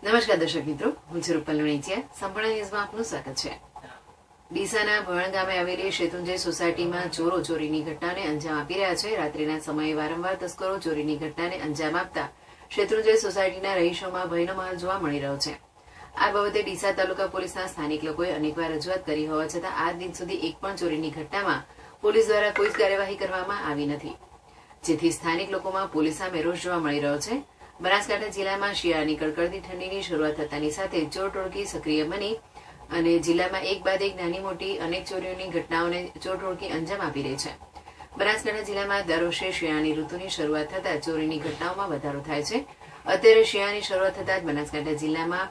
નમસ્કાર દર્શક મિત્રો, હું છું રૂપલ લુણીચિયા. સંપૂર્ણ ન્યૂઝમાં આપનું સ્વાગત છે. ડીસાના ભોયણ ગામે આવેલી શેત્રુંજય સોસાયટીમાં ચોરો ચોરીની ઘટનાને અંજામ આપી રહ્યા છે. રાત્રિના સમયે વારંવાર તસ્કરો ચોરીની ઘટનાને અંજામ આપતા શેત્રુંજય સોસાયટીના રહીશોમાં ભયનો માહોલ જોવા મળી રહ્યો છે. આ બાબતે ડીસા તાલુકા પોલીસના સ્થાનિક લોકોએ અનેકવાર રજૂઆત કરી હોવા છતાં આજ દિન સુધી એક પણ ચોરીની ઘટનામાં પોલીસ દ્વારા કોઈ જ કાર્યવાહી કરવામાં આવી નથી, જેથી સ્થાનિક લોકોમાં પોલીસ સામે રોષ જોવા મળી રહ્યો છે. બનાસકાંઠા જિલ્લામાં શિયાળાની કડકડતી ઠંડીની શરૂઆત થતાની સાથે ચોર ટોળકી સક્રિય બની અને જિલ્લામાં એક બાદ એક નાની મોટી અનેક ચોરીઓની ઘટનાઓને ચોર ટોળકી અંજામ આપી રહી છે. બનાસકાંઠા જિલ્લામાં દર વર્ષે શિયાળાની ઋતુની શરૂઆત થતાં ચોરીની ઘટનાઓમાં વધારો થાય છે. અત્યારે શિયાળાની શરૂઆત થતાં જ બનાસકાંઠા જિલ્લામાં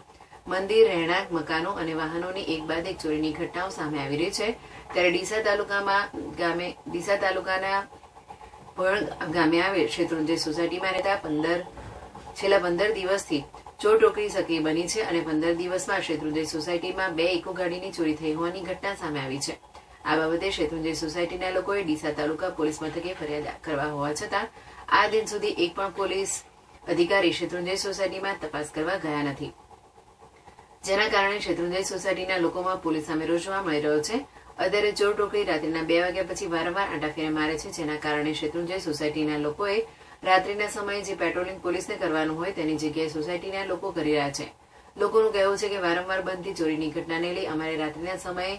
મંદિર, રહેણાંક, મકાનો અને વાહનોની એક બાદ એક ચોરીની ઘટનાઓ સામે આવી રહી છે. ત્યારે ડીસા તાલુકાના ભોયણ ગામે આવેલ શેત્રુંજય સોસાયટીમાં રહેતા છેલ્લા 15 દિવસથી ચોર ટોળકી સક્રિય બની છે અને 15 દિવસમાં શેત્રુંજય સોસાયટીમાં 2 ઇકો ગાડીની ચોરી થઈ હોવાની ઘટના સામે આવી છે. આ બાબતે શેત્રુંજય સોસાયટીના લોકોએ ડીસા તાલુકા પોલીસ મથકે ફરિયાદ કરવા હોવા છતાં આ દિન સુધી એક પણ પોલીસ અધિકારી શેત્રુંજય સોસાયટીમાં તપાસ કરવા ગયા નથી, જેના કારણે શેત્રુંજય સોસાયટીના લોકોમાં પોલીસ સામે રોષ જોવા મળી રહ્યો છે. અત્યારે ચોર ટોળકી રાત્રિના 2 વાગ્યા પછી વારંવાર આંટાફેરા મારે છે, જેના કારણે શેત્રુંજય સોસાયટીના લોકોએ રાત્રિના સમયે જે પેટ્રોલિંગ પોલીસને કરવાનું હોય તેની જગ્યાએ સોસાયટીના લોકો કરી રહ્યા છે. લોકોનું કહેવું છે કે વારંવાર બનતી ચોરીની ઘટનાને લઈ અમારે રાત્રિના સમયે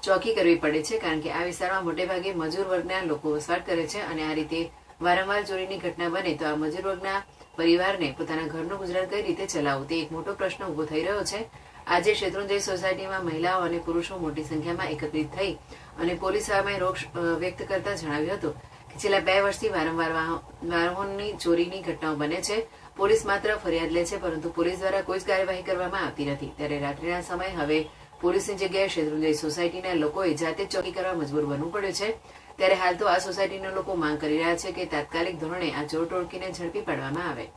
ચોકી કરવી પડે છે, કારણ કે આ વિસ્તારમાં મોટેભાગે મજૂર વર્ગના લોકો વસવાટ કરે છે અને આ રીતે વારંવાર ચોરીની ઘટના બને તો આ મજૂર વર્ગના પરિવારને પોતાના ઘરનું ગુજરાન કઈ રીતે ચલાવવું તે એક મોટો પ્રશ્ન ઉભો થઈ રહ્યો છે. આજે શેત્રુંજય સોસાયટીમાં મહિલાઓ અને પુરુષો મોટી સંખ્યામાં એકત્રિત થઈ અને પોલીસ સામે રોષ વ્યક્ત કરતા જણાવ્યું હતું કે છેલ્લા 2 વર્ષથી વારંવાર વાહનોની ચોરીની ઘટનાઓ બને છે. પોલીસ માત્ર ફરિયાદ લે છે, પરંતુ પોલીસ દ્વારા કોઈ જ કાર્યવાહી કરવામાં આવતી નથી. ત્યારે રાત્રિના સમયે હવે પોલીસની જગ્યાએ શેત્રુંજય સોસાયટીના લોકોએ જાતે જ ચોકી કરવા મજબૂર બનવું પડ્યું છે. ત્યારે હાલ તો આ સોસાયટીના લોકો માંગ કરી રહ્યા છે કે તાત્કાલિક ધોરણે આ ચોર ટોળકીને ઝડપી પાડવામાં આવે.